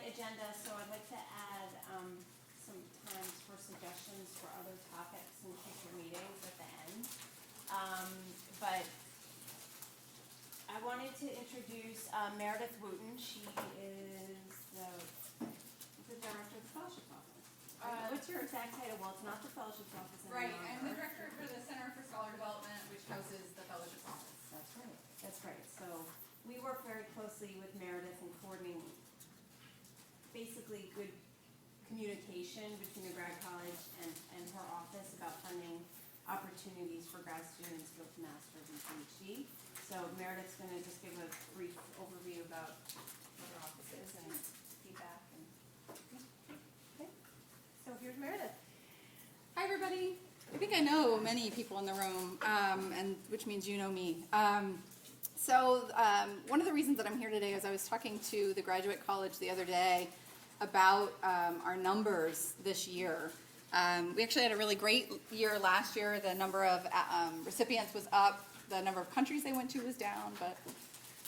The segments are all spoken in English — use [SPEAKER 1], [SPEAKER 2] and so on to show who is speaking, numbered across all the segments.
[SPEAKER 1] agenda, so I'd like to add some times for suggestions for other topics in future meetings at the end. But I wanted to introduce Meredith Wooten. She is the director of the fellowship office. What's your exact title? Well, it's not the fellowship office anymore.
[SPEAKER 2] Right, I'm the director for the Center for Scholar Development, which houses the fellowship office.
[SPEAKER 1] That's right. That's right. So we work very closely with Meredith in coordinating basically good communication between the Grad College and her office about funding opportunities for grad students with master's and PhD. So Meredith's going to just give a brief overview about what her office is and feedback. Okay. So here's Meredith.
[SPEAKER 2] Hi, everybody. I think I know many people in the room, and which means you know me. One of the reasons that I'm here today is I was talking to the graduate college the other day about our numbers this year. We actually had a really great year last year. The number of recipients was up. The number of countries they went to was down, but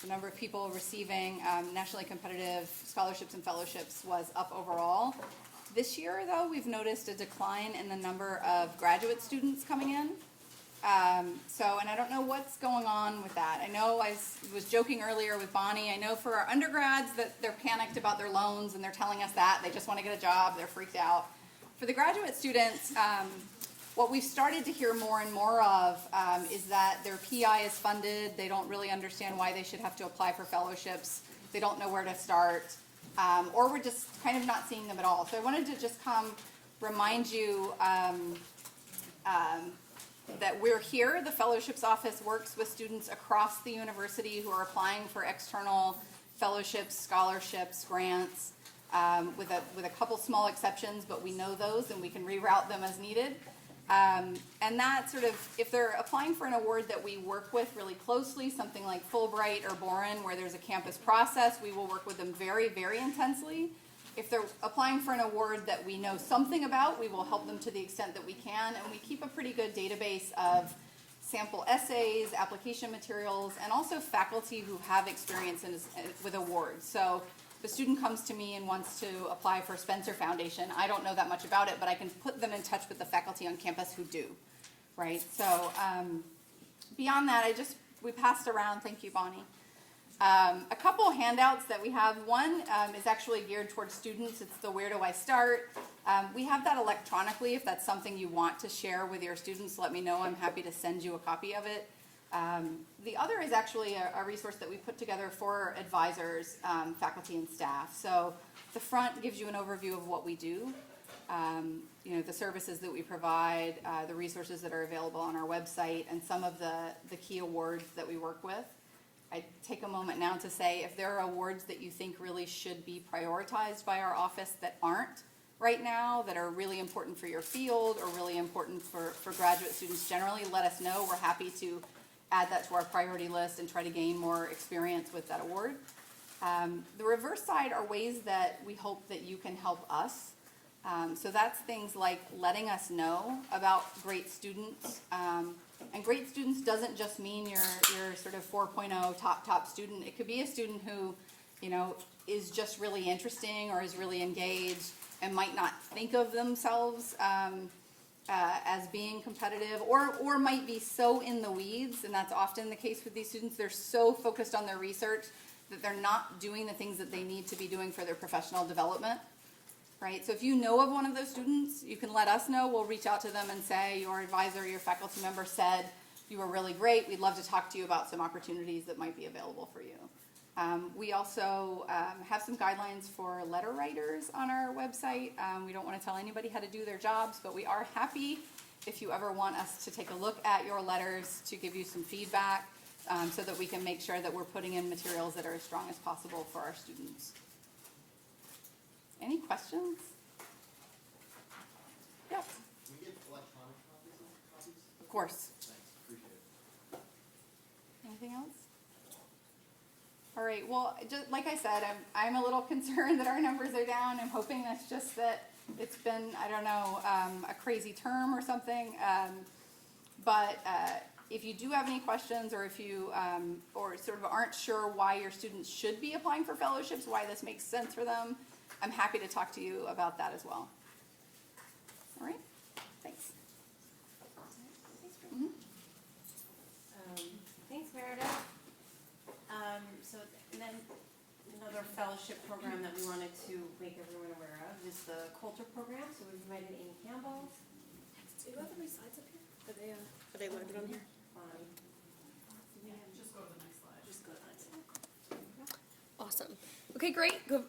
[SPEAKER 2] the number of people receiving nationally competitive scholarships and fellowships was up overall. This year, though, we've noticed a decline in the number of graduate students coming in. And I don't know what's going on with that. I know I was joking earlier with Bonnie. I know for our undergrads that they're panicked about their loans and they're telling us that. They just want to get a job. They're freaked out. For the graduate students, what we've started to hear more and more of is that their PI is funded. They don't really understand why they should have to apply for fellowships. They don't know where to start. Or we're just kind of not seeing them at all. So I wanted to just come remind you that we're here. The fellowships office works with students across the university who are applying for external fellowships, scholarships, grants, with a couple small exceptions, but we know those and we can reroute them as needed. And that sort of, if they're applying for an award that we work with really closely, something like Fulbright or Boren, where there's a campus process, we will work with them very, very intensely. If they're applying for an award that we know something about, we will help them to the extent that we can, and we keep a pretty good database of sample essays, application materials, and also faculty who have experience with awards. So if a student comes to me and wants to apply for Spencer Foundation, I don't know that much about it, but I can put them in touch with the faculty on campus who do, right? So beyond that, we passed around, thank you, Bonnie, a couple handouts that we have. One is actually geared towards students. It's the Where Do I Start? We have that electronically. If that's something you want to share with your students, let me know. I'm happy to send you a copy of it. The other is actually a resource that we put together for advisors, faculty, and staff. So the front gives you an overview of what we do, the services that we provide, the resources that are available on our website, and some of the key awards that we work with. I take a moment now to say if there are awards that you think really should be prioritized by our office that aren't right now, that are really important for your field or really important for graduate students generally, let us know. We're happy to add that to our priority list and try to gain more experience with that award. The reverse side are ways that we hope that you can help us. So that's things like letting us know about great students. And great students doesn't just mean your sort of 4.0 top student. It could be a student who, is just really interesting or is really engaged and might not think of themselves as being competitive, or might be so in the weeds, and that's often the case with these students. They're so focused on their research that they're not doing the things that they need to be doing for their professional development. Right? So if you know of one of those students, you can let us know. We'll reach out to them and say, your advisor, your faculty member said you were really great. We'd love to talk to you about some opportunities that might be available for you. We also have some guidelines for letter writers on our website. We don't want to tell anybody how to do their jobs, but we are happy if you ever want us to take a look at your letters to give you some feedback so that we can make sure that we're putting in materials that are as strong as possible for our students. Any questions? Yes.
[SPEAKER 3] Can we get electronic copies?
[SPEAKER 2] Of course.
[SPEAKER 3] Thanks. Appreciate it.
[SPEAKER 2] Anything else? All right. Well, just like I said, I'm a little concerned that our numbers are down. I'm hoping that's just that it's been, I don't know, a crazy term or something. But if you do have any questions, or if you or sort of aren't sure why your students should be applying for fellowships, why this makes sense for them, I'm happy to talk to you about that as well. All right, thanks. Mhm.
[SPEAKER 1] Thanks, Meredith. And then another fellowship program that we wanted to make everyone aware of is the Coulter program. So we've invited Amy Campbell.
[SPEAKER 4] Do you have any slides up here? Are they loaded on here?
[SPEAKER 5] Just go to the next slide.
[SPEAKER 4] Just go to the next slide. Awesome. Okay, great. Good,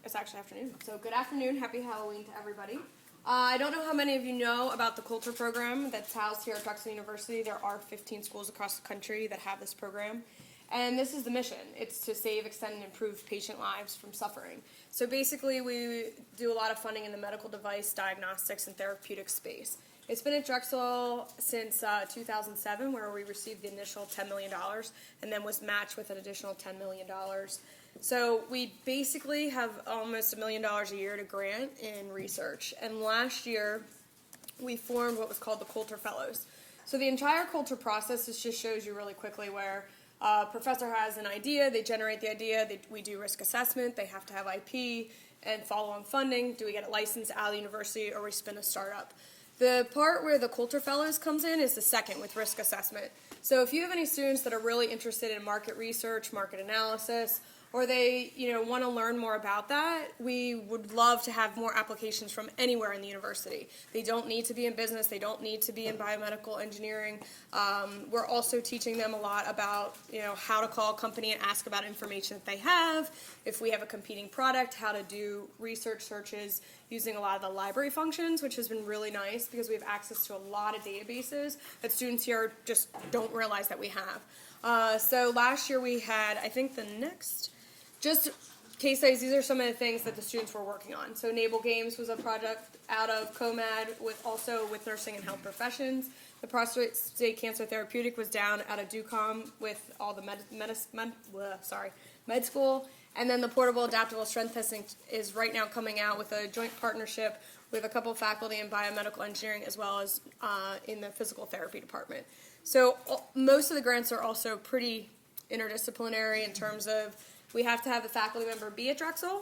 [SPEAKER 4] it's actually afternoon. So good afternoon. Happy Halloween to everybody. I don't know how many of you know about the Coulter program that's housed here at Drexel University. There are 15 schools across the country that have this program. And this is the mission. It's to save, extend, and improve patient lives from suffering. So basically, we do a lot of funding in the medical device, diagnostics, and therapeutic space. It's been at Drexel since 2007, where we received the initial $10 million and then was matched with an additional $10 million. So we basically have almost $1 million a year to grant in research. And last year, we formed what was called the Coulter Fellows. So the entire Coulter process, this just shows you really quickly where a professor has an idea, they generate the idea, we do risk assessment, they have to have IP and follow-on funding. Do we get a license out of the university or we spin a startup? The part where the Coulter Fellows comes in is the second with risk assessment. So if you have any students that are really interested in market research, market analysis, or they want to learn more about that, we would love to have more applications from anywhere in the university. They don't need to be in business. They don't need to be in biomedical engineering. We're also teaching them a lot about how to call a company and ask about information that they have. If we have a competing product, how to do research searches using a lot of the library functions, which has been really nice because we have access to a lot of databases that students here just don't realize that we have. So last year we had, I think just case studies, these are some of the things that the students were working on. So Naval Games was a project out of COMAD with nursing and health professions. The prostate cancer therapeutic was down out of DUCOM with all the med school. And then the portable adaptable strength testing is right now coming out with a joint partnership with a couple of faculty in biomedical engineering as well as in the physical therapy department. So most of the grants are also pretty interdisciplinary in terms of we have to have the faculty member be at Drexel.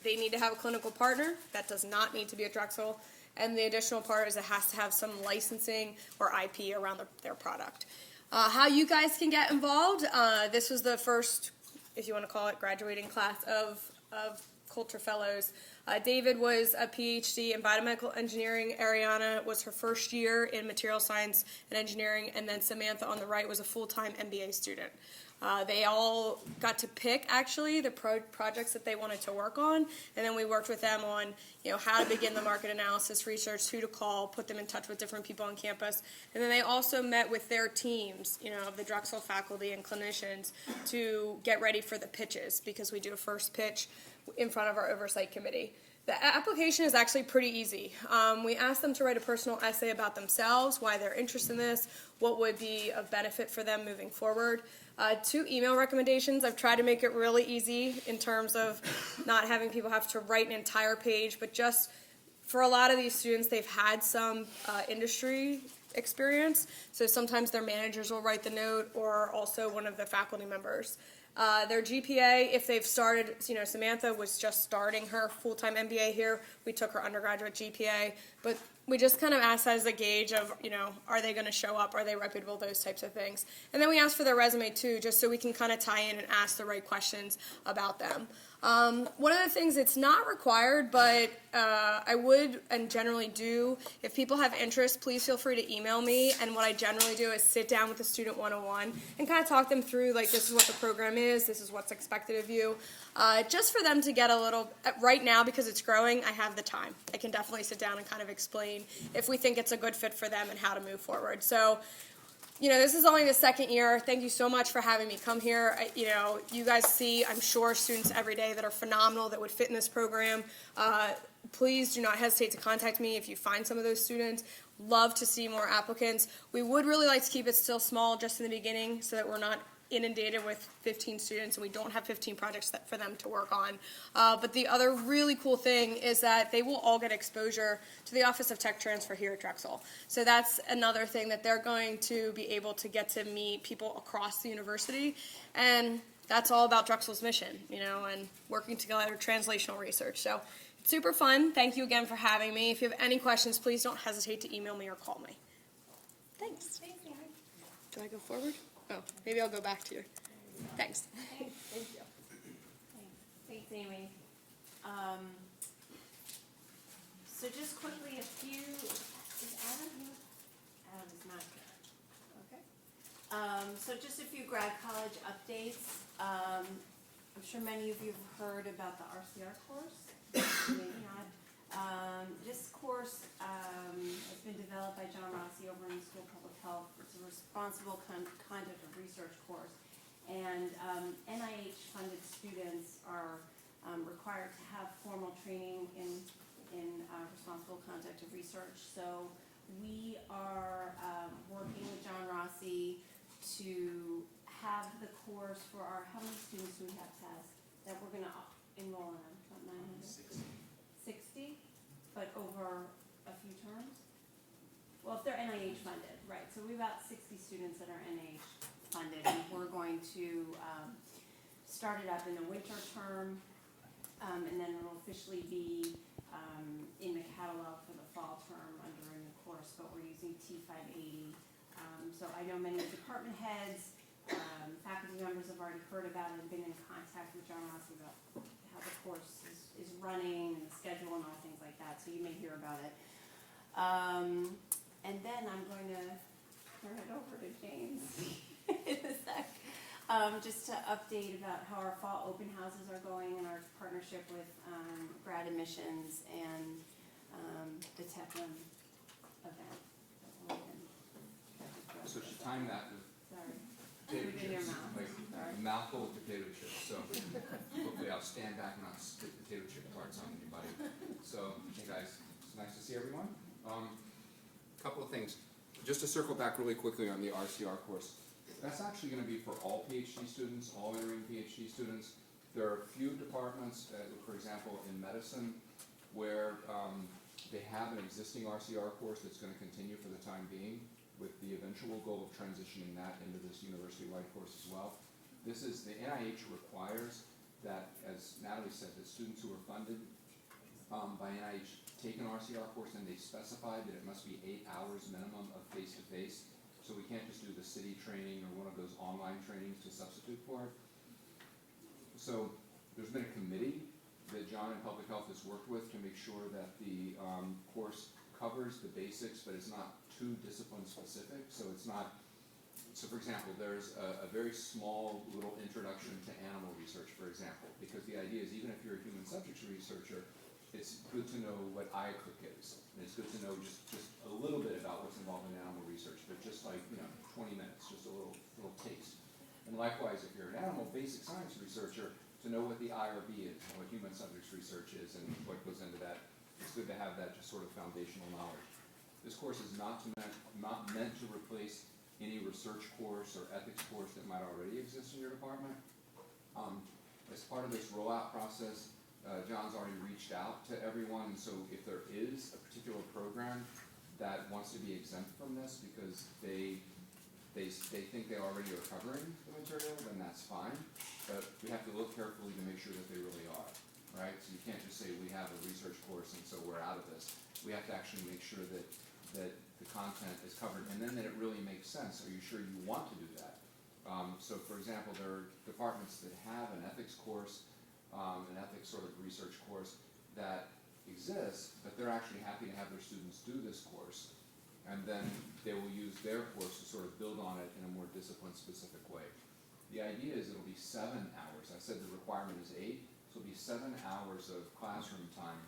[SPEAKER 4] They need to have a clinical partner. That does not need to be at Drexel. And the additional part is it has to have some licensing or IP around their product. How you guys can get involved, this was the first, if you want to call it, graduating class of Coulter Fellows. David was a PhD in biomedical engineering. Ariana was her first year in material science and engineering. And then Samantha on the right was a full-time MBA student. They all got to pick, actually, the projects that they wanted to work on, and then we worked with them on, how to begin the market analysis research, who to call, put them in touch with different people on campus, and then they also met with their teams, of the Drexel faculty and clinicians to get ready for the pitches, because we do a first pitch in front of our oversight committee. The application is actually pretty easy. We asked them to write a personal essay about themselves, why they're interested in this, what would be of benefit for them moving forward. 2 email recommendations. I've tried to make it really easy in terms of not having people have to write an entire page, but just for a lot of these students, they've had some industry experience, so sometimes their managers will write the note or also one of the faculty members. Their GPA, if they've started, Samantha was just starting her full-time MBA here. We took her undergraduate GPA, but we just kind of asked that as a gauge of, are they going to show up? Are they reputable? Those types of things. And then we asked for their resume too, just so we can kind of tie in and ask the right questions about them. One of the things, it's not required, but I would and generally do, if people have interest, please feel free to email me. And what I generally do is sit down with the student one-on-one and kind of talk them through, like, this is what the program is, this is what's expected of you. Just for them to get a little, right now, because it's growing, I have the time. I can definitely sit down and kind of explain if we think it's a good fit for them and how to move forward. So, this is only the second year. Thank you so much for having me come here. You guys see, I'm sure, students every day that are phenomenal that would fit in this program. Please do not hesitate to contact me if you find some of those students. Love to see more applicants. We would really like to keep it still small just in the beginning so that we're not inundated with 15 students and we don't have 15 projects for them to work on. But the other really cool thing is that they will all get exposure to the Office of Tech Transfer here at Drexel. So that's another thing, that they're going to be able to get to meet people across the university, and that's all about Drexel's mission, and working together, translational research. So it's super fun. Thank you again for having me. If you have any questions, please don't hesitate to email me or call me. Thanks.
[SPEAKER 1] Thanks, Amy.
[SPEAKER 4] Do I go forward? Oh, maybe I'll go back to you. Thanks.
[SPEAKER 1] Thanks.
[SPEAKER 4] Thank you.
[SPEAKER 1] Thanks, Amy. So just quickly, a few, is Adam here? Adam is not here. Okay. So just a few grad college updates. I'm sure many of you have heard about the RCR course. Maybe not. This course has been developed by John Rossi over in the School of Public Health. It's a responsible conduct of research course, and NIH-funded students are required to have formal training in responsible conduct of research. So we are working with John Rossi to have the course for our, how many students do we have, Taz, that we're going to enroll in? About 900? 60, but over a few terms? Well, if they're NIH funded, right. So we have about 60 students that are NIH funded, and we're going to start it up in the winter term, and then it'll officially be in the catalog for the fall term under a new course, but we're using T580. So I know many department heads, faculty members have already heard about it and been in contact with John Rossi about how the course is running and the schedule and all things like that, so you may hear about it. And then I'm going to turn it over to James in a sec, just to update about how our fall open houses are going and our partnership with Grad admissions and the Teflon event.
[SPEAKER 5] So she timed that with
[SPEAKER 1] Sorry.
[SPEAKER 5] potato
[SPEAKER 1] Put it in your
[SPEAKER 5] chips,
[SPEAKER 1] mouth.
[SPEAKER 5] like
[SPEAKER 1] Sorry.
[SPEAKER 5] a mouthful of potato chips. So hopefully I'll stand back and not spit potato chip parts on anybody. So hey guys, it's nice to see everyone. Couple of things. Just to circle back really quickly on the RCR course. That's actually going to be for all PhD students, all entering PhD students. There are a few departments, for example, in medicine, where they have an existing RCR course that's going to continue for the time being, with the eventual goal of transitioning that into this university-wide course as well. This is, the NIH requires that, as Natalie said, that students who are funded by NIH take an RCR course, and they specify that it must be 8 hours minimum of face-to-face. So we can't just do the city training or one of those online trainings to substitute for it. So there's been a committee that John in Public Health has worked with to make sure that the course covers the basics, but it's not too discipline specific. So it's not, so for example, there's a very small little introduction to animal research, for example, because the idea is even if you're a human subjects researcher, it's good to know what IACUC is. And it's good to know just a little bit about what's involved in animal research, but just like, 20 minutes, just a little taste. And likewise, if you're an animal basic science researcher, to know what the IRB is, and what human subjects research is, and what goes into that, it's good to have that just sort of foundational knowledge. This course is not meant to replace any research course or ethics course that might already exist in your department. As part of this rollout process, John's already reached out to everyone, and so if there is a particular program that wants to be exempt from this because they think they already are covering the material, then that's fine. But we have to look carefully to make sure that they really are, right? So you can't just say we have a research course and so we're out of this. We have to actually make sure that the content is covered, and then that it really makes sense. Are you sure you want to do that? So for example, there are departments that have an ethics course, an ethics sort of research course that exists, but they're actually happy to have their students do this course, and then they will use their course to sort of build on it in a more discipline-specific way. The idea is it'll be 7 hours. I said the requirement is 8, so it'll be 7 hours of classroom time,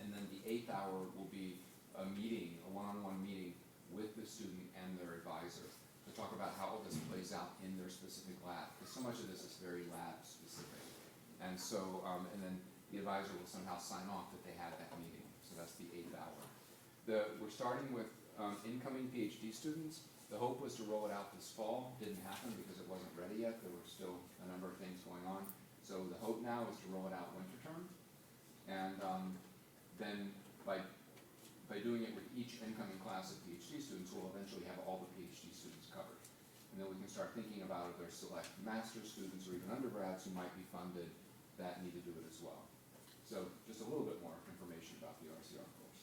[SPEAKER 5] and then the 8th hour will be a meeting, a one-on-one meeting with the student and their advisor to talk about how all this plays out in their specific lab, because so much of this is very lab-specific. And so, and then the advisor will somehow sign off that they had that meeting. So that's the 8th hour. We're starting with incoming PhD students. The hope was to roll it out this fall, didn't happen because it wasn't ready yet, there were still a number of things going on. So the hope now is to roll it out winter term, and then by doing it with each incoming class of PhD students, we'll eventually have all the PhD students covered. And then we can start thinking about if there's select master's students or even undergrads who might be funded that need to do it as well. So just a little bit more information about the RCR course.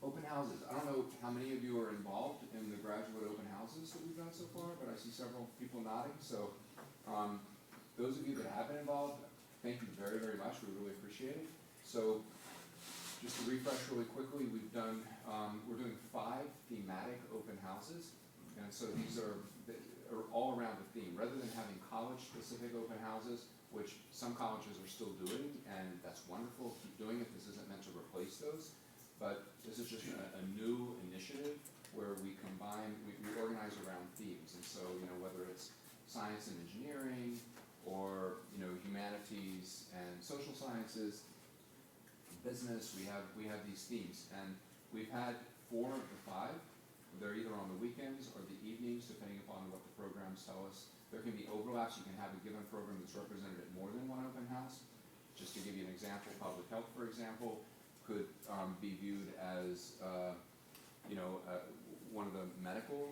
[SPEAKER 5] Open houses. I don't know how many of you are involved in the graduate open houses that we've done so far, but I see several people nodding. So those of you that have been involved, thank you very, very much. We really appreciate it. So just to refresh really quickly, we're doing 5 thematic open houses. And so these are all around the theme. Rather than having college-specific open houses, which some colleges are still doing, and that's wonderful, keep doing it. This isn't meant to replace those. But this is just a new initiative where we combine, we organize around themes. And so, whether it's science and engineering, or, humanities and social sciences, business, we have these themes. And we've had 4 of the 5. They're either on the weekends or the evenings, depending upon what the programs tell us. There can be overlaps. You can have a given program that's represented at more than one open house. Just to give you an example, public health, for example, could be viewed as, one of the medical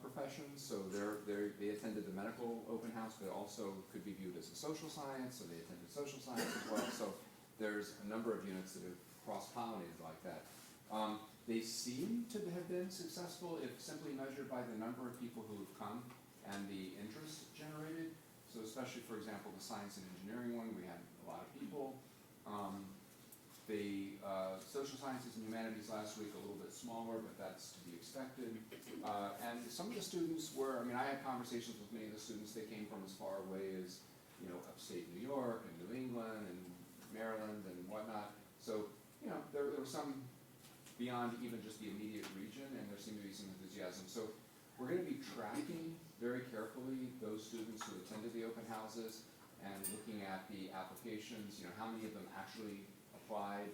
[SPEAKER 5] professions. So they attended the medical open house, but also could be viewed as a social science, so they attended social science as well. So there's a number of units that have cross-pollinated like that. They seem to have been successful if simply measured by the number of people who have come and the interest generated. So especially, for example, the science and engineering one, we had a lot of people. The social sciences and humanities last week, a little bit smaller, but that's to be expected. And some of the students were, I had conversations with many of the students. They came from as far away as, upstate New York and New England and Maryland and whatnot. So, there were some beyond even just the immediate region, and there seemed to be some enthusiasm. So we're going to be tracking very carefully those students who attended the open houses and looking at the applications, how many of them actually applied,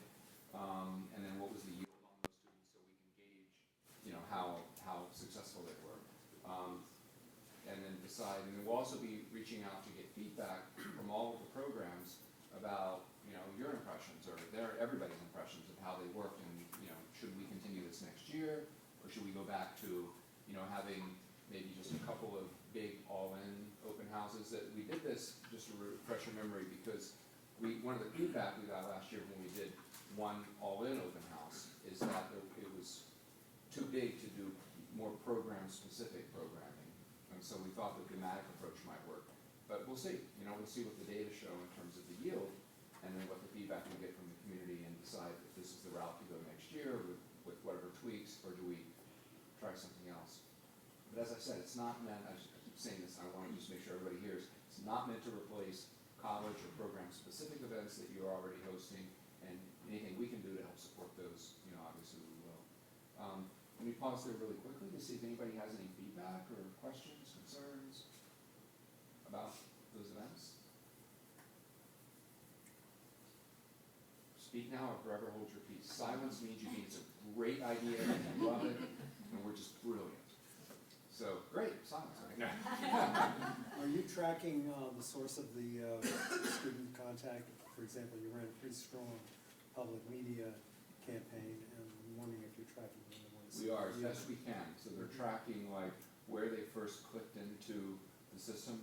[SPEAKER 5] and then what was the yield on those students, so we can gauge, how successful they were, and then decide. And then we'll also be reaching out to get feedback from all of the programs about, your impressions or everybody's impressions of how they worked, and should we continue this next year, or should we go back to, having maybe just a couple of big all-in open houses. That we did this, just to refresh your memory, because one of the feedback we got last year when we did one all-in open house is that it was too big to do more program-specific programming. And so we thought the thematic approach might work. But we'll see. We'll see what the data show in terms of the yield, and then what the feedback we get from the community, and decide if this is the route to go next year with whatever tweaks, or do we try something else. But as I said, it's not meant, I keep saying this, and I want to just make sure everybody hears, it's not meant to replace college or program-specific events that you're already hosting, and anything we can do to help support those, obviously we will. Let me pause there really quickly to see if anybody has any feedback or questions, concerns about those events. Speak now or forever hold your peace. Silence means you think it's a great idea and you love it, and we're just brilliant. So, great, silence.
[SPEAKER 6] Are you tracking the source of the student contact? For example, you ran a pretty strong public media campaign, and I'm wondering if you're tracking the other ones.
[SPEAKER 5] We are, as best we can. So they're tracking where they first clicked into the system,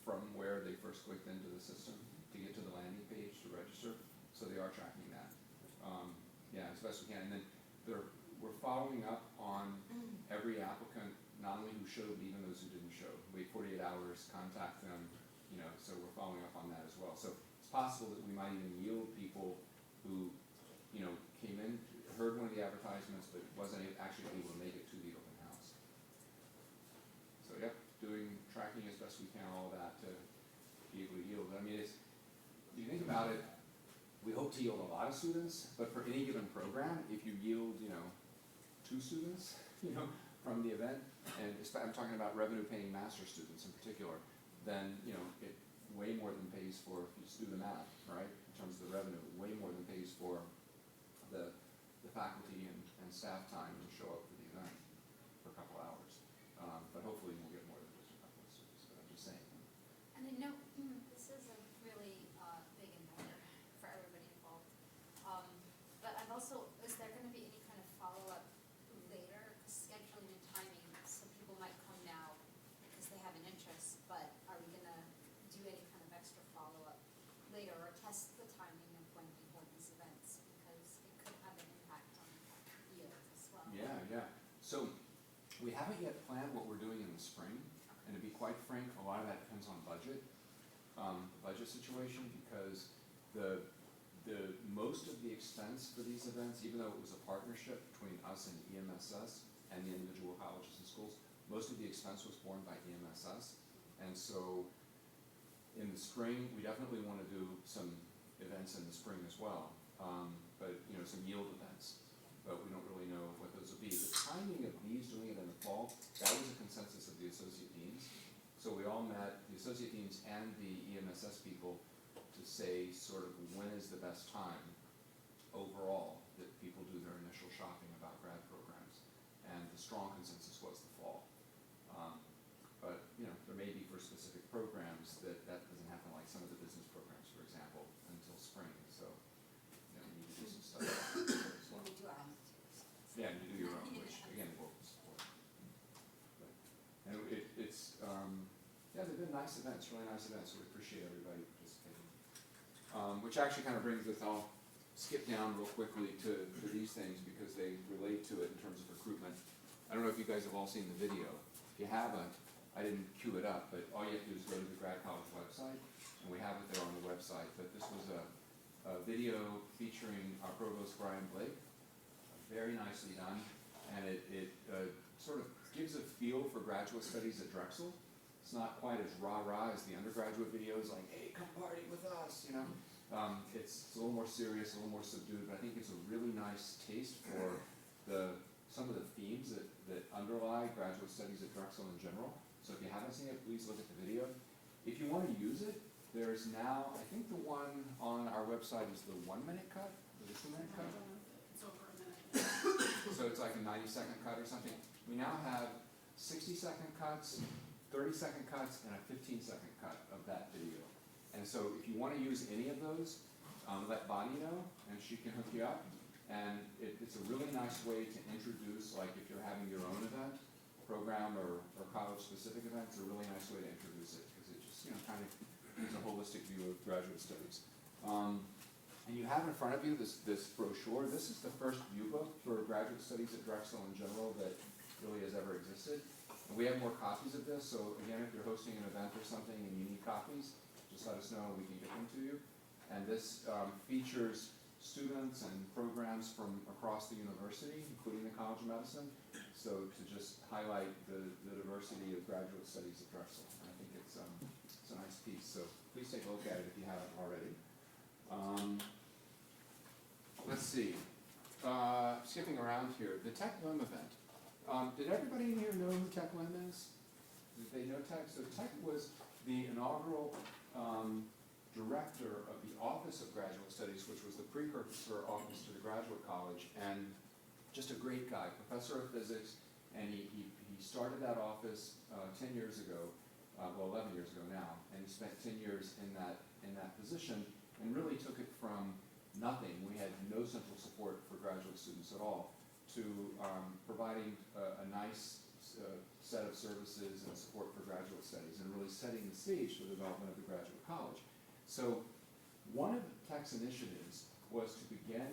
[SPEAKER 5] from where they first clicked into the system to get to the landing page to register. So they are tracking that. As best we can. And then we're following up on every applicant, not only who showed, but even those who didn't show. Wait 48 hours, contact them, so we're following up on that as well. So it's possible that we might even yield people who, came in, heard one of the advertisements, but wasn't actually able to make it to the open house. So tracking as best we can, all of that to be able to yield. If you think about it, we hope to yield a lot of students, but for any given program, if you yield, 2 students, from the event, and I'm talking about revenue-paying master students in particular, then, it way more than pays for, if you just do the math, right, in terms of the revenue, way more than pays for the faculty and staff time to show up for the event. couple hours. But hopefully we'll get more than just a couple of students, but I'm just saying.
[SPEAKER 7] And I know this is a really big endeavor for everybody involved. But I've also, is there going to be any kind of follow-up later? 'Cause scheduling and timing, some people might come now because they have an interest, but are we going to do any kind of extra follow-up later or test the timing of when we hold these events? Because it could have an impact on yield as well.
[SPEAKER 5] Yeah. So we haven't yet planned what we're doing in the spring, and to be quite frank, a lot of that depends on budget, the budget situation, because the most of the expense for these events, even though it was a partnership between us and EMSS and the individual colleges and schools, most of the expense was borne by EMSS. And so in the spring, we definitely want to do some events in the spring as well, but some yield events. But we don't really know what those will be. The timing of these, doing it in the fall, that was a consensus of the associate deans. So we all met, the associate deans and the EMSS people, to say sort of when is the best time overall that people do their initial shopping about grad programs. And the strong consensus was the fall. But there may be for specific programs that doesn't happen, like some of the business programs, for example, until spring. So we need to do some stuff as well.
[SPEAKER 7] We do our own materials.
[SPEAKER 5] Yeah, you do your own, which again, we'll support. And they've been nice events, really nice events, so we appreciate everybody participating. Which actually kind of brings us, I'll skip down real quickly to these things because they relate to it in terms of recruitment. I don't know if you guys have all seen the video. If you haven't, I didn't cue it up, but all you have to do is go to the Grad College website, and we have it there on the website. But this was a video featuring our provost, Brian Blake. Very nicely done, and it sort of gives a feel for graduate studies at Drexel. It's not quite as rah-rah as the undergraduate videos, like, hey, come party with us, It's a little more serious, a little more subdued, but I think it's a really nice taste for some of the themes that underlie graduate studies at Drexel in general. So if you haven't seen it, please look at the video. If you want to use it, there's now, I think the one on our website is the 1 minute cut, or the 2 minute cut.
[SPEAKER 1] It's over a minute.
[SPEAKER 5] So it's like a 90-second cut or something. We now have 60-second cuts, 30-second cuts, and a 15-second cut of that video. And so if you want to use any of those, let Bonnie know, and she can hook you up. And it's a really nice way to introduce, like if you're having your own event, program or college-specific event, it's a really nice way to introduce it, because it just kind of gives a holistic view of graduate studies. And you have in front of you this brochure. This is the first view book for graduate studies at Drexel in general that really has ever existed. And we have more copies of this, so again, if you're hosting an event or something and you need copies, just let us know, we can get them to you. And this features students and programs from across the university, including the College of Medicine, so to just highlight the diversity of graduate studies at Drexel. And I think it's a nice piece, so please take a look at it if you haven't already. Let's see, skipping around here, the Tech Lim event. Did everybody in here know who Tech Lim is? Did they know Tech? So Tech was the inaugural director of the Office of Graduate Studies, which was the precursor office to the Graduate College, and just a great guy, professor of physics, and he started that office 10 years ago, 11 years ago now, and he spent 10 years in that position, and really took it from nothing. We had no central support for graduate students at all, to providing a nice set of services and support for graduate studies, and really setting the stage for the development of the graduate college. So one of Tech's initiatives was to begin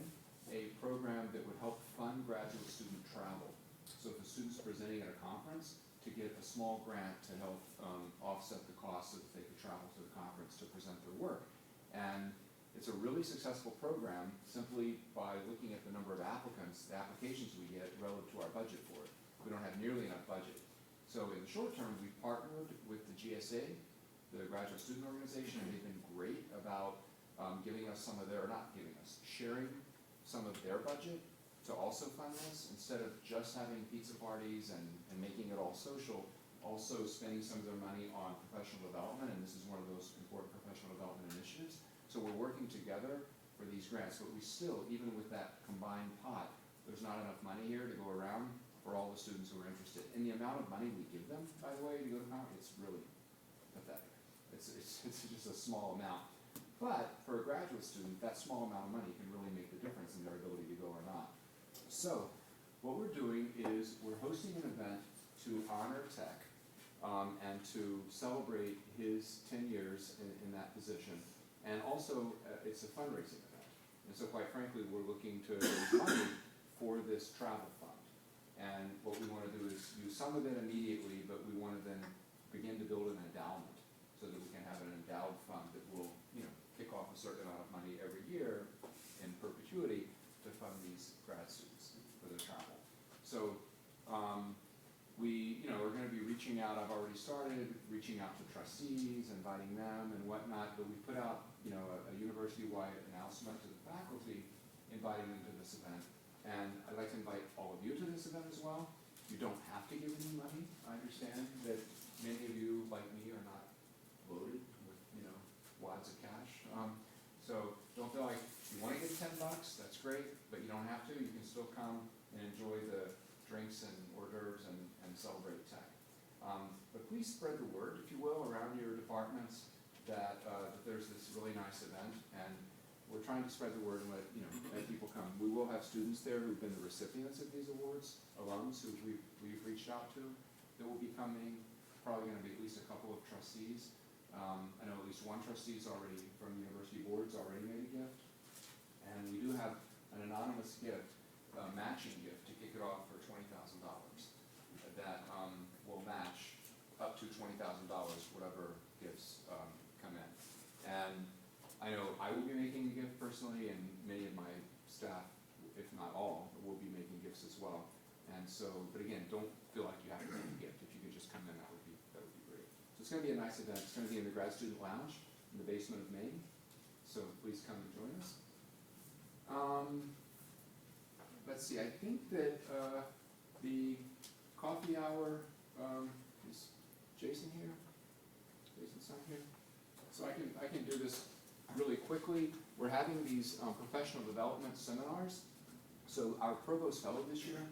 [SPEAKER 5] a program that would help fund graduate student travel. So if a student's presenting at a conference, to get a small grant to help offset the cost so that they could travel to the conference to present their work. And it's a really successful program simply by looking at the number of applicants, the applications we get relative to our budget for it. We don't have nearly enough budget. So in the short term, we partnered with the GSA, the Graduate Student Organization, and they've been great about giving us some of their, not giving us, sharing some of their budget to also fund this, instead of just having pizza parties and making it all social, also spending some of their money on professional development, and this is one of those important professional development initiatives. So we're working together for these grants, but we still, even with that combined pot, there's not enough money here to go around. for all the students who are interested. And the amount of money we give them, by the way, to go to college, it's really pathetic. It's just a small amount. But for a graduate student, that small amount of money can really make the difference in their ability to go or not. So what we're doing is we're hosting an event to honor Tech and to celebrate his 10 years in that position. And also, it's a fundraising event. And so quite frankly, we're looking to raise money for this travel fund. And what we want to do is use some of it immediately, but we want to then begin to build an endowment so that we can have an endowed fund that will, kick off a certain amount of money every year in perpetuity to fund these grad students for their travel. So we're going to be reaching out. I've already started reaching out to trustees, inviting them and whatnot, but we put out, a university-wide announcement to the faculty inviting them to this event. And I'd like to invite all of you to this event as well. You don't have to give any money. I understand that many of you, like me, are not loaded with, wads of cash. So don't feel like you want to get $10, that's great, but you don't have to. You can still come and enjoy the drinks and hors d'oeuvres and celebrate Tech. But please spread the word, if you will, around your departments that there's this really nice event, and we're trying to spread the word and let people come. We will have students there who've been the recipients of these awards, alums who we've reached out to that will be coming. Probably going to be at least a couple of trustees. I know at least one trustee's already from the university board's already made a gift, and we do have an anonymous gift, a matching gift to kick it off for $20,000 that will match up to $20,000 whatever gifts come in. And I know I will be making a gift personally, and many of my staff, if not all, will be making gifts as well. And so, but again, don't feel like you have to make a gift. If you could just come in, that would be great. So it's going to be a nice event. It's going to be in the Grad Student Lounge in the basement of Maine. So please come and join us. Let's see. I think that the coffee hour is Jason here. Jason's not here. So I can do this really quickly. We're having these professional development seminars. So our provost fellow this year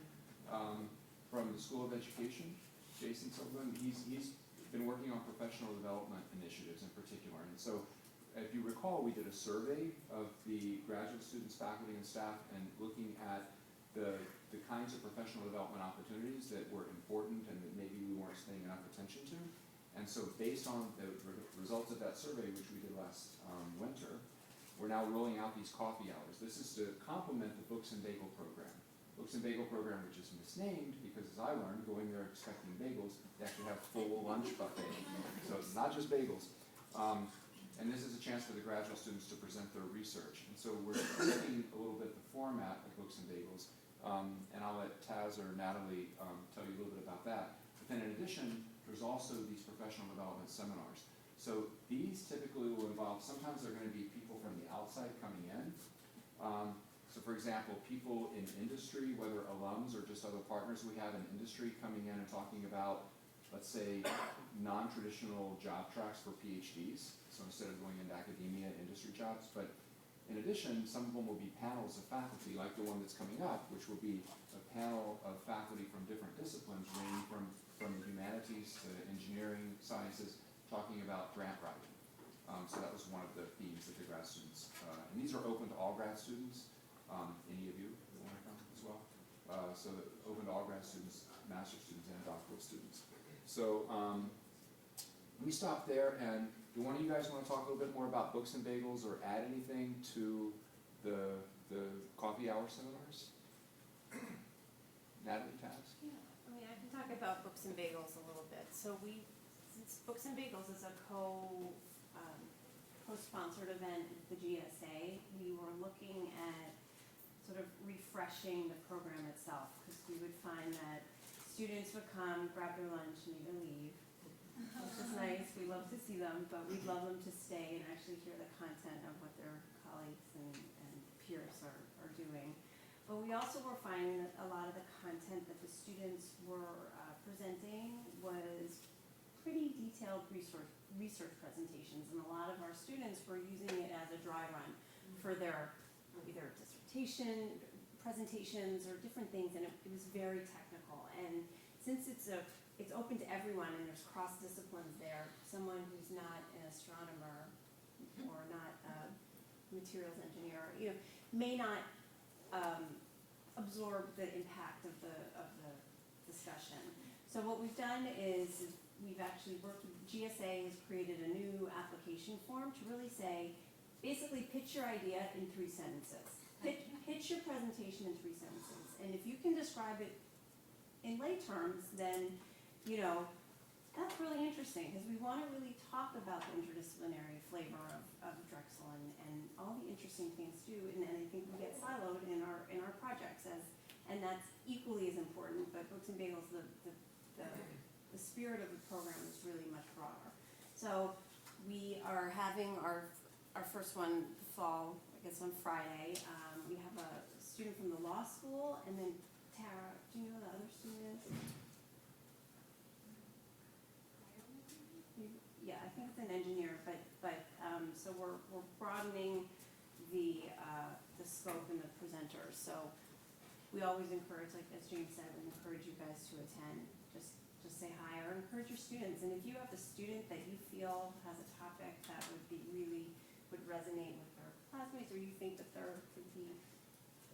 [SPEAKER 5] from the School of Education, Jason Sullivan, he's been working on professional development initiatives in particular. And so if you recall, we did a survey of the graduate students, faculty, and staff, and looking at the kinds of professional development opportunities that were important and that maybe we weren't paying enough attention to. And so based on the results of that survey, which we did last winter, we're now rolling out these coffee hours. This is to complement the Books and Bagel program. Books and Bagel program, which is misnamed because, as I learned, going there expecting bagels, they actually have full lunch buffet. So it's not just bagels. And this is a chance for the graduate students to present their research. And so we're tweaking a little bit the format of Books and Bagels. And I'll let Taz or Natalie tell you a little bit about that. But then in addition, there's also these professional development seminars. So these typically will involve, sometimes they're going to be people from the outside coming in. So for example, people in industry, whether alums or just other partners we have in industry coming in and talking about, let's say, non-traditional job tracks for PhDs. So instead of going into academia, industry jobs. But in addition, some of them will be panels of faculty, like the one that's coming up, which will be a panel of faculty from different disciplines, ranging from the humanities to engineering, sciences, talking about grant writing. So that was one of the themes that the grad students, and these are open to all grad students, any of you that want to come as well. So open to all grad students, master's students, and doctoral students. So we stop there, and do one of you guys want to talk a little bit more about Books and Bagels or add anything to the coffee hour seminars? Natalie, Taz?
[SPEAKER 1] Yeah, I can talk about Books and Bagels a little bit. So since Books and Bagels is a co-sponsored event with the GSA, we were looking at sort of refreshing the program itself, because we would find that students would come, grab their lunch, and either leave, which is nice. We love to see them, but we'd love them to stay and actually hear the content of what their colleagues and peers are doing. But we also were finding that a lot of the content that the students were presenting was pretty detailed research presentations, and a lot of our students were using it as a dry run for their either dissertation presentations or different things, and it was very technical. And since it's open to everyone and there's cross disciplines there, someone who's not an astronomer or not a materials engineer, may not absorb the impact of the discussion. So what we've done is we've actually worked with GSA has created a new application form to really say, basically pitch your idea in 3 sentences. Pitch your presentation in 3 sentences. And if you can describe it in lay terms, then, that's really interesting, because we want to really talk about the interdisciplinary flavor of Drexel and all the interesting things to do. And I think we get siloed in our projects, and that's equally as important. But Books and Bagels, the spirit of the program is really much broader. So we are having our first one fall, I guess, on Friday. We have a student from the law school, and then Tara, do you know who the other student is? Yeah, I think it's an engineer, but so we're broadening the scope and the presenters. So we always encourage, like as James said, we encourage you guys to attend. Just say hi or encourage your students. And if you have a student that you feel has a topic that would resonate with their classmates, or you think that there could be,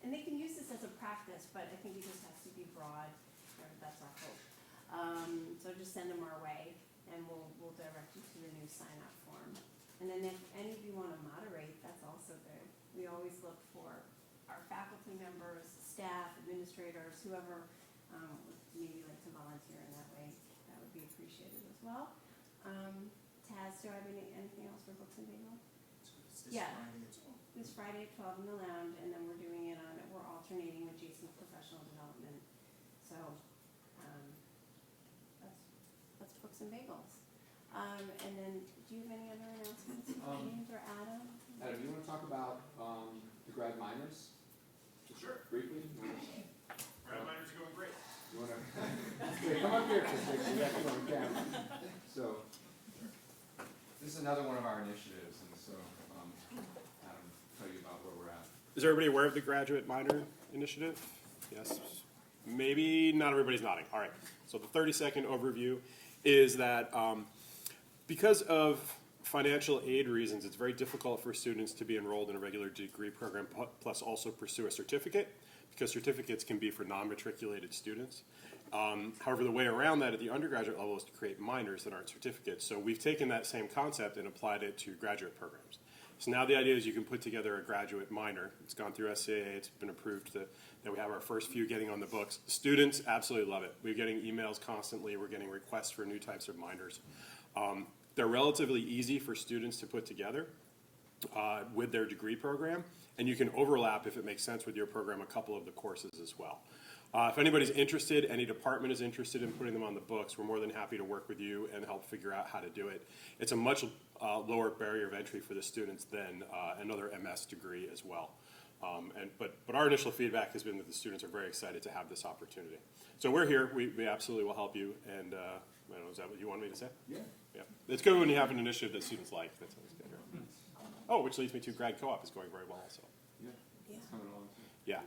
[SPEAKER 1] and they can use this as a practice, but I think it just has to be broad. That's our hope. So just send them our way, and we'll direct you to the new sign-up form. And then if any of you want to moderate, that's also good. We always look for our faculty members, staff, administrators, whoever would maybe like to volunteer in that way. That would be appreciated as well. Taz, do I have anything else for Books and Bagel? Yeah. This Friday at 12 in the lounge, and then we're doing it we're alternating with Jason's professional development. So that's Books and Bagels. And then, do you have any other announcements, James or Adam?
[SPEAKER 5] Adam, you want to talk about the grad minors?
[SPEAKER 8] Sure.
[SPEAKER 5] Briefly?
[SPEAKER 8] Grad minors are going great.
[SPEAKER 5] You want to come up here, Chris? We have you on camera. So, this is another one of our initiatives, and so Adam, tell you about where we're at.
[SPEAKER 8] Is everybody aware of the graduate minor initiative? Yes. Maybe not everybody's nodding. All right. So the 30-second overview is that because of financial aid reasons, it's very difficult for students to be enrolled in a regular degree program plus also pursue a certificate, because certificates can be for non-matriculated students. However, the way around that at the undergraduate level is to create minors that aren't certificates. So we've taken that same concept and applied it to graduate programs. So now the idea is you can put together a graduate minor. It's gone through SCAA. It's been approved that we have our first few getting on the books. Students absolutely love it. We're getting emails constantly. We're getting requests for new types of minors. They're relatively easy for students to put together with their degree program, and you can overlap, if it makes sense with your program, a couple of the courses as well. If anybody's interested, any department is interested in putting them on the books, we're more than happy to work with you and help figure out how to do it. It's a much lower barrier of entry for the students than another MS degree as well. But our initial feedback has been that the students are very excited to have this opportunity. So we're here. We absolutely will help you. And I don't know, is that what you wanted me to say?
[SPEAKER 5] Yeah.
[SPEAKER 8] Yeah. It's good when you have an initiative that students like. That's always good. Right? Oh, which leads me to Grad Co-op is going very well also.
[SPEAKER 5] Yeah. It's coming along.
[SPEAKER 8] Yeah.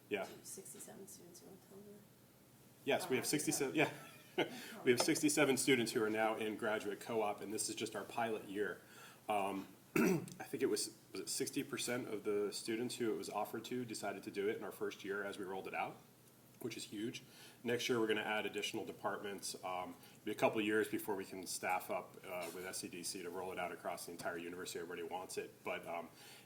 [SPEAKER 8] Yeah.
[SPEAKER 1] 67 students in October.
[SPEAKER 8] Yes, we have 67. Yeah. We have 67 students who are now in graduate co-op, and this is just our pilot year. I think it was it 60% of the students who it was offered to decided to do it in our first year as we rolled it out, which is huge. Next year, we're going to add additional departments. It'll be a couple of years before we can staff up with SCDC to roll it out across the entire university. Everybody wants it, but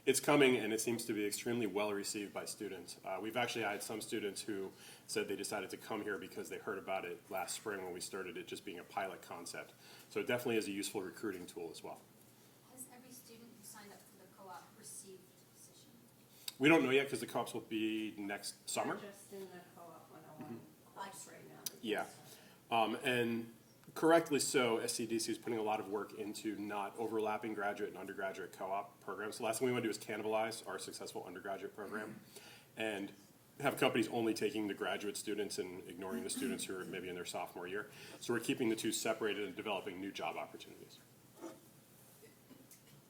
[SPEAKER 8] it's coming, and it seems to be extremely well received by students. We've actually had some students who said they decided to come here because they heard about it last spring when we started it just being a pilot concept. So it definitely is a useful recruiting tool as well.
[SPEAKER 7] Has every student who signed up for the co-op received a position?
[SPEAKER 8] We don't know yet because the co-ops will be next summer.
[SPEAKER 1] They're just in the co-op 101 class right now.
[SPEAKER 8] Yeah. And correctly so, SCDC is putting a lot of work into not overlapping graduate and undergraduate co-op programs. The last thing we want to do is cannibalize our successful undergraduate program and have companies only taking the graduate students and ignoring the students who are maybe in their sophomore year. So we're keeping the two separated and developing new job opportunities.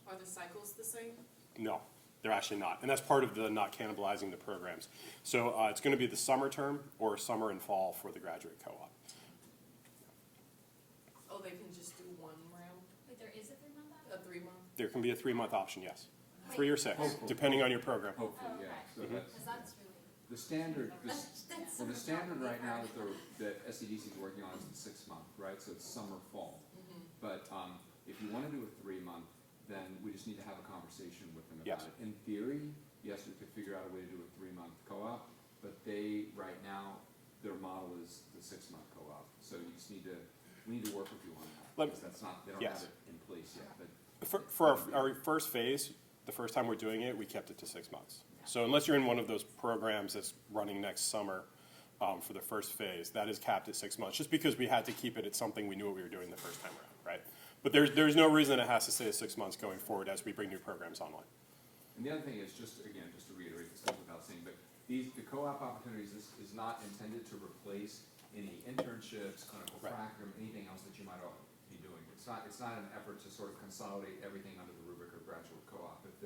[SPEAKER 9] Are the cycles the same?
[SPEAKER 8] No. They're actually not, and that's part of the not cannibalizing the programs. So it's going to be the summer term or summer and fall for the graduate co-op.
[SPEAKER 9] Oh, they can just do one round,
[SPEAKER 7] Wait, there is a 3-month
[SPEAKER 9] a 3-month?
[SPEAKER 8] There can be a 3-month option, yes. 3 or 6, depending on your program.
[SPEAKER 5] Hopefully, yeah. So that's,
[SPEAKER 7] Because that's really,
[SPEAKER 5] the standard,
[SPEAKER 7] that's
[SPEAKER 5] well, the standard right now that SEDC is working on is the 6-month, right? So it's summer, fall. But if you want to do a 3-month, then we just need to have a conversation with them about
[SPEAKER 8] Yes.
[SPEAKER 5] it. In theory, yes, we could figure out a way to do a 3-month co-op, but they, right now, their model is the 6-month co-op. So you just need to, we need to work with you on that, because that's not, they don't
[SPEAKER 8] Yes.
[SPEAKER 5] have it in place yet, but.
[SPEAKER 8] For our first phase, the first time we're doing it, we kept it to 6 months. So unless you're in one of those programs that's running next summer for the first phase, that is capped at 6 months, just because we had to keep it at something we knew what we were doing the first time around, right? But there's no reason it has to stay at 6 months going forward as we bring new programs online.
[SPEAKER 5] And the other thing is, just again, just to reiterate this goes without saying, but the co-op opportunities is not intended to replace any internships, clinical
[SPEAKER 8] Right.
[SPEAKER 5] practicum, anything else that you might all be doing. It's not an effort to sort of consolidate everything under the rubric of graduate co-op. If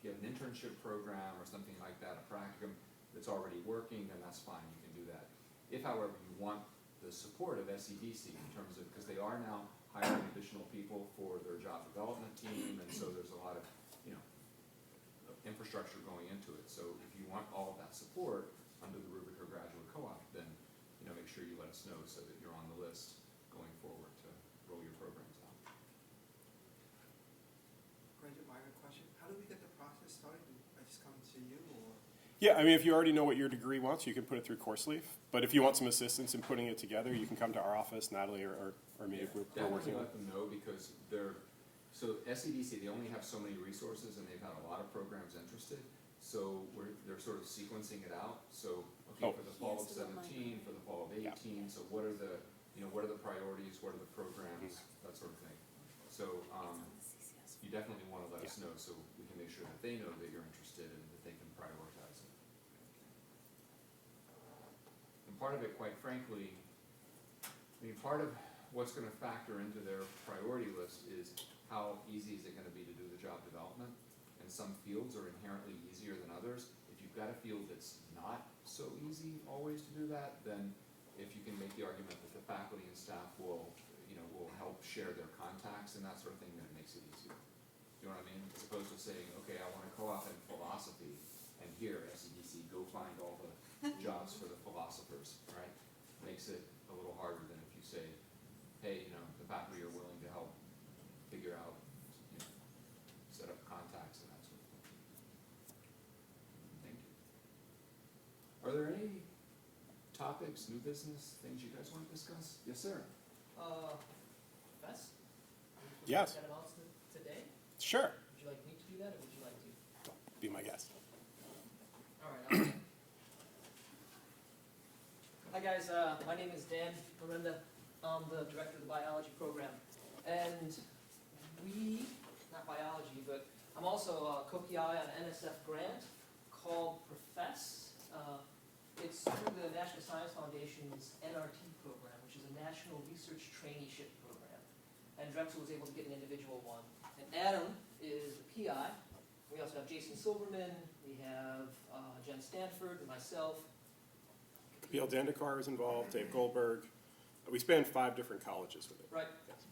[SPEAKER 5] you have an internship program or something like that, a practicum that's already working, then that's fine, you can do that. If, however, you want the support of SEDC in terms of, because they are now hiring additional people for their job development team, and so there's a lot of, infrastructure going into it. So if you want all of that support under the rubric of graduate co-op, then, make sure you let us know so that you're on the list going forward to roll your programs out.
[SPEAKER 3] Graduate minor question, how do we get the process started? Do I just come to you or?
[SPEAKER 8] Yeah, I mean, if you already know what your degree wants, you can put it through CourseLeaf. But if you want some assistance in putting it together, you can come to our office, Natalie or me, if we're
[SPEAKER 5] Definitely
[SPEAKER 8] working on
[SPEAKER 5] let them know, because so SEDC, they only have so many resources, and they've had a lot of programs interested, so they're sort of sequencing it out. So, okay, for the fall of 17, for the fall of 18, so what are the priorities, what are the programs, that sort of thing. So, you definitely want to let us know, so we can make sure that they know that you're interested and that they can prioritize it. And part of it, quite frankly, part of what's going to factor into their priority list is how easy is it going to be to do the job development. And some fields are inherently easier than others. If you've got a field that's not so easy always to do that, then if you can make the argument that the faculty and staff will help share their contacts and that sort of thing, then it makes it easier. You know what I mean? As opposed to saying, okay, I want to co-op in philosophy, and here, SEDC, go find all the jobs for the philosophers, right? Makes it a little harder than if you say, hey, the faculty are willing to help figure out, set up contacts and that sort of thing. Thank you. Are there any topics, new business, things you guys want to discuss? Yes, sir.
[SPEAKER 10] Fest?
[SPEAKER 8] Yes.
[SPEAKER 10] That announcement today?
[SPEAKER 8] Sure.
[SPEAKER 10] Would you like me to do that, or would you like to?
[SPEAKER 8] Be my guest.
[SPEAKER 10] All right. Hi, guys. My name is Dan Miranda. I'm the director of the biology program. And not biology, but I'm also a co-PI on an NSF grant called Profess. It's through the National Science Foundation's NRT program, which is a National Research Traineeship program. And Drexel was able to get an individual one. And Adam is the PI. We also have Jason Silverman, we have Jen Stanford, and myself.
[SPEAKER 8] P.L. Dandekar is involved, Dave Goldberg. We span 5 different colleges with it.
[SPEAKER 10] Right.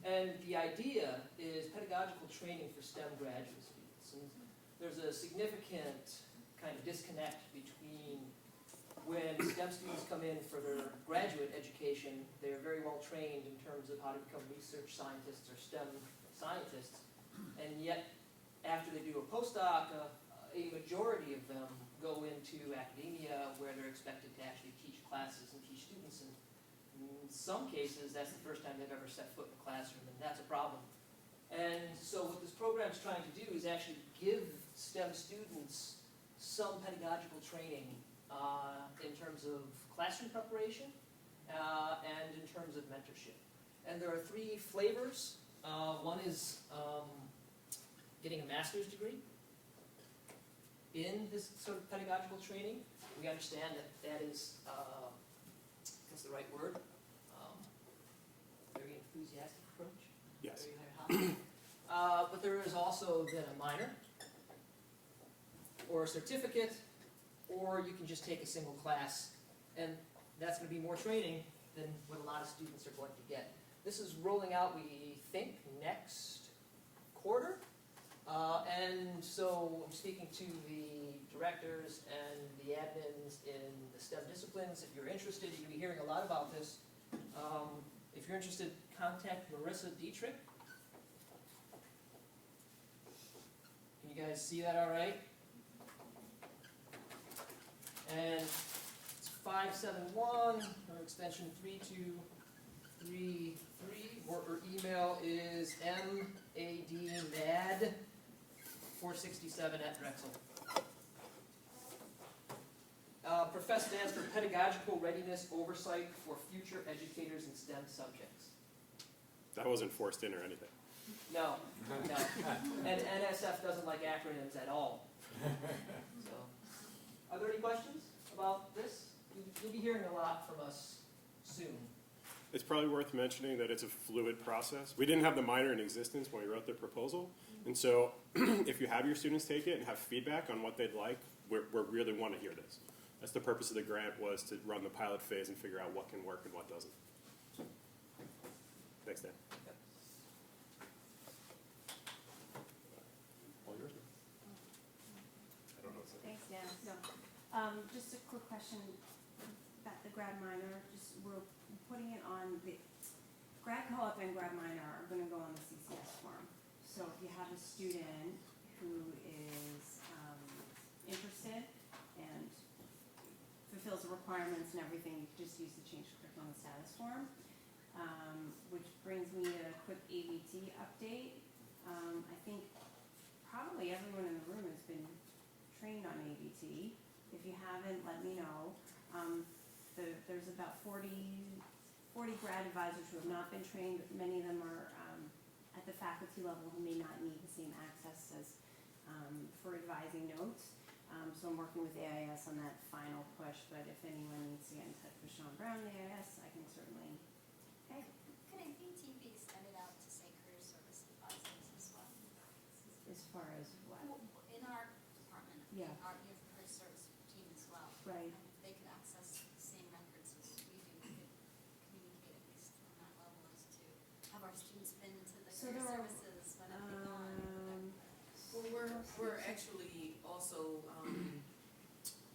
[SPEAKER 10] And the idea is pedagogical training for STEM graduate students. And there's a significant kind of disconnect between when STEM students come in for their graduate education, they're very well trained in terms of how to become research scientists or STEM scientists. And yet, after they do a postdoc, a majority of them go into academia where they're expected to actually teach classes and teach students. And in some cases, that's the first time they've ever set foot in a classroom, and that's a problem. And so what this program's trying to do is actually give STEM students some pedagogical training in terms of classroom preparation and in terms of mentorship. And there are 3 flavors. One is getting a master's degree in this sort of pedagogical training. We understand that is, what's the right word? Very enthusiastic approach.
[SPEAKER 8] Yes.
[SPEAKER 10] Very high. But there is also then a minor. or a certificate, or you can just take a single class, and that's going to be more training than what a lot of students are going to get. This is rolling out, we think, next quarter. And so I'm speaking to the directors and the admins in the STEM disciplines. If you're interested, you're going to be hearing a lot about this. If you're interested, contact Marissa Dietrich. Can you guys see that all right? And it's 571, or extension 3233. Her email is madmad467@Drexel. Professor stands for Pedagogical Readiness Oversight for Future Educators in STEM Subjects.
[SPEAKER 8] That wasn't forced in or anything.
[SPEAKER 10] No, no. And NSF doesn't like acronyms at all. So, are there any questions about this? You'll be hearing a lot from us soon.
[SPEAKER 8] It's probably worth mentioning that it's a fluid process. We didn't have the minor in existence when we wrote the proposal. And so if you have your students take it and have feedback on what they'd like, we really want to hear this. That's the purpose of the grant, was to run the pilot phase and figure out what can work and what doesn't. Thanks, Dan. All yours. I don't know.
[SPEAKER 1] Thanks, Dan. No, just a quick question about the grad minor. Just we're putting it on the grad co-op and grad minor are going to go on the CCS form. So if you have a student who is interested and fulfills the requirements and everything, you can just use the change curriculum status form. Which brings me to a quick ABT update. I think probably everyone in the room has been trained on ABT. If you haven't, let me know. There's about 40 grad advisors who have not been trained. Many of them are at the faculty level who may not need the same access as for advising notes. So I'm working with AIS on that final push, but if anyone needs to get in touch with Sean Brown, AIS, I can certainly. Okay.
[SPEAKER 7] Could ABT be extended out to, say, career service advisors as well?
[SPEAKER 1] As far as what?
[SPEAKER 7] In our department,
[SPEAKER 1] Yeah.
[SPEAKER 7] our youth career service team as well.
[SPEAKER 1] Right.
[SPEAKER 7] They could access the same records as we do. We could communicate at least on that level as to have our students been to the
[SPEAKER 1] So
[SPEAKER 7] career
[SPEAKER 1] there are,
[SPEAKER 7] services, when have they gone?
[SPEAKER 9] Well, we're actually also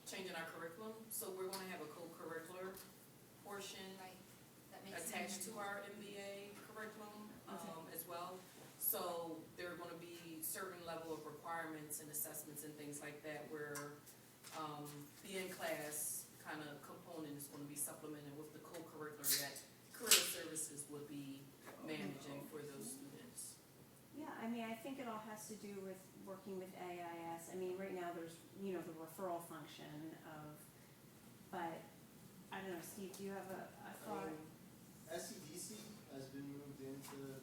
[SPEAKER 9] changing our curriculum, so we're gonna have a co-curricular portion
[SPEAKER 7] Right, that makes
[SPEAKER 9] attached
[SPEAKER 7] sense.
[SPEAKER 9] to our MBA curriculum as well. So there are gonna be certain level of requirements and assessments and things like that where the in-class kind of component is gonna be supplemented with the co-curricular that career services would be managing for those students.
[SPEAKER 1] yeah, I mean, I think it all has to do with working with AIS. I mean, right now there's, the referral function of, but, I don't know, Steve, do you have a thought?
[SPEAKER 11] SEDC has been moved into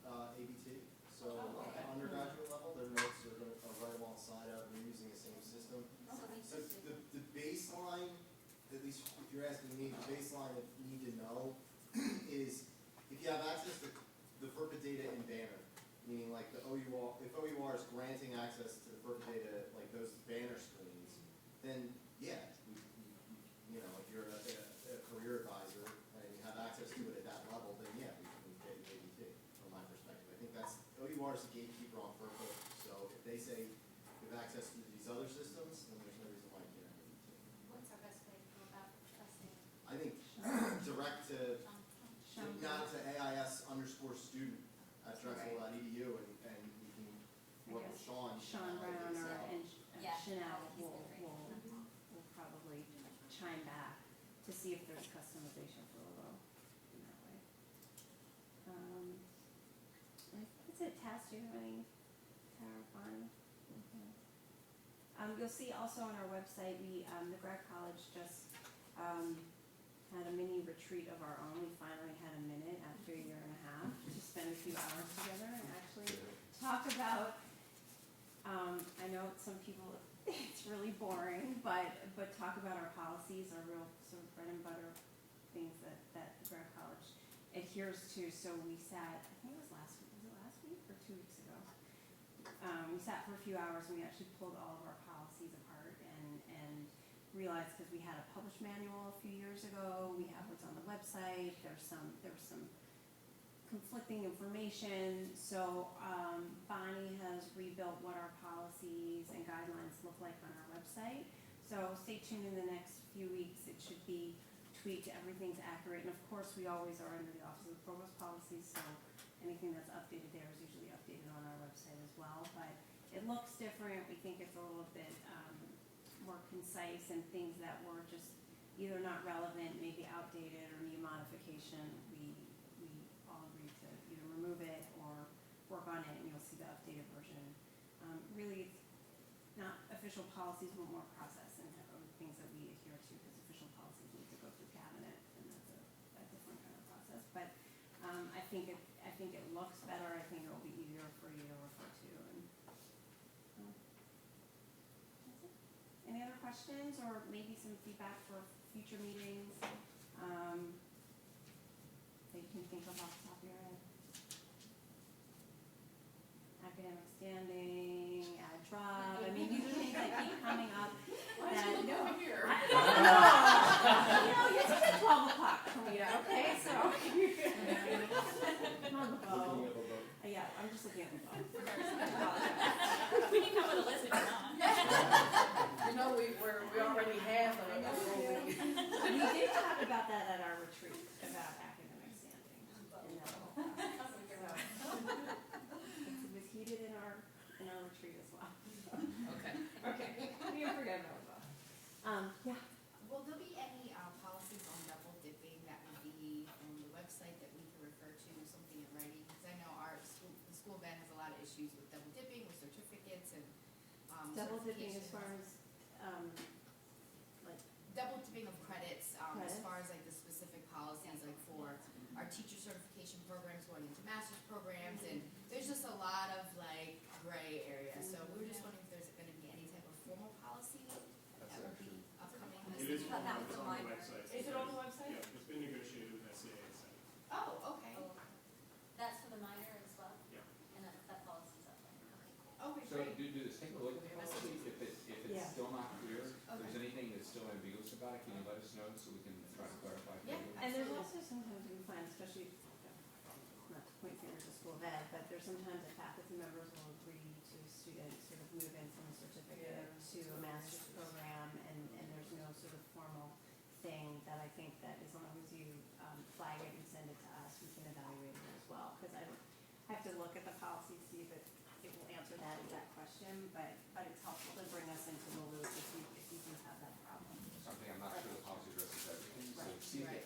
[SPEAKER 11] ABT, so
[SPEAKER 1] Oh, okay.
[SPEAKER 11] at undergraduate level, their notes are right alongside of, we're using the same system.
[SPEAKER 7] So we
[SPEAKER 11] So
[SPEAKER 7] just-
[SPEAKER 11] the baseline, at least if you're asking me, the baseline that you need to know is if you have access to the FERPA data in Banner, meaning like the OUR, if OUR is granting access to the FERPA data, like those banner screens, then yeah, if you're a career advisor and you have access to it at that level, then yeah, we can get ABT from my perspective. I think that's, OUR is the gatekeeper on FERPA, so if they say you have access to these other systems, then there's no reason why you can't have ABT.
[SPEAKER 7] What's our best way to go about testing?
[SPEAKER 11] I think direct to,
[SPEAKER 1] Sean?
[SPEAKER 11] not to AIS_student at drexel.edu and we can work with Sean.
[SPEAKER 1] Sean Brown and
[SPEAKER 7] Yeah.
[SPEAKER 1] Chanel
[SPEAKER 7] He's
[SPEAKER 1] will
[SPEAKER 7] been great.
[SPEAKER 1] probably chime back to see if there's customization for the logo in that way. I think it's it. Task, do you have any, Tara, Bonnie? Okay. You'll see also on our website, the Grad College just had a mini retreat of our own. We finally had a minute after a year and a half to spend a few hours together and actually talk about, I know some people, it's really boring, but talk about our policies, our real sort of bread and butter things that the Grad College adheres to. So we sat, I think it was last week or 2 weeks ago, we sat for a few hours and we actually pulled all of our policies apart and realized, because we had a published manual a few years ago, we have what's on the website, there was some conflicting information, so Bonnie has rebuilt what our policies and guidelines look like on our website. So stay tuned in the next few weeks, it should be tweaked, everything's accurate, and of course, we always are under the Office of the Provost policies, so anything that's updated there is usually updated on our website as well, but it looks different, we think it's a little bit more concise, and things that were just either not relevant, maybe outdated, or need modification, we all agreed to either remove it or work on it, and you'll see the updated version. Really, it's not official policies, but more process and things that we adhere to, because official policies need to go through cabinet, and that's a different kind of process. But I think it looks better. I think it will be easier for you to refer to. And that's it. Any other questions, or maybe some feedback for future meetings that you can think of off the top of your head? Academic standing, drop. I mean, these are things that keep coming up. That, no,
[SPEAKER 9] here?
[SPEAKER 1] I don't know. You're just at 12 o'clock, Kamita, okay? So, I'm on the bow. Yeah, I'm just looking at the bow.
[SPEAKER 12] We can come with a list if you want.
[SPEAKER 9] You know, we already have a
[SPEAKER 1] We did talk about that at our retreat, about academic standing. It was heated in our retreat as well.
[SPEAKER 9] Okay.
[SPEAKER 1] Okay, we are forgetting about that. Yeah.
[SPEAKER 7] Will there be any policies on double dipping that would be on the website that we can refer to, something in writing? Because I know the school band has a lot of issues with double dipping, with certificates and
[SPEAKER 1] Double dipping as far
[SPEAKER 7] certifications.
[SPEAKER 1] as, like,
[SPEAKER 7] Double dipping of credits, as
[SPEAKER 1] Credits?
[SPEAKER 7] far as like the specific policies, like for our teacher certification programs going into master's programs, and there's just a lot of like gray area. So we were just wondering if there's gonna be any type of formal policy that would be upcoming.
[SPEAKER 8] It is
[SPEAKER 12] But that was
[SPEAKER 8] it's
[SPEAKER 12] the
[SPEAKER 8] on the
[SPEAKER 12] library.
[SPEAKER 8] website.
[SPEAKER 9] Is it on the website?
[SPEAKER 8] Yeah, it's been negotiated with SCA. So.
[SPEAKER 7] Oh, okay.
[SPEAKER 12] That's for the minor as well?
[SPEAKER 8] Yeah.
[SPEAKER 12] And that policy's up there.
[SPEAKER 7] Okay,
[SPEAKER 5] So
[SPEAKER 7] great.
[SPEAKER 5] do this, take a look at the policy, if
[SPEAKER 1] Yeah.
[SPEAKER 5] it's still not clear, if
[SPEAKER 7] Okay.
[SPEAKER 5] there's anything that's still ambiguous about it, can you let us know so we can try to clarify for
[SPEAKER 7] Yeah.
[SPEAKER 5] you?
[SPEAKER 1] and there's also sometimes we find, especially, not to point fingers to school ed, but there's sometimes that faculty members will agree to students sort of move in from a certificate to a master's program, and there's no sort of formal thing that I think that as long as you flag it and send it to us, we can evaluate it as well, because I have to look at the policy, see if it will answer that exact question, but it's helpful to bring us into the loop if you do have that problem.
[SPEAKER 5] Something I'm not sure the policy addresses everything, so
[SPEAKER 1] Right.
[SPEAKER 5] see if it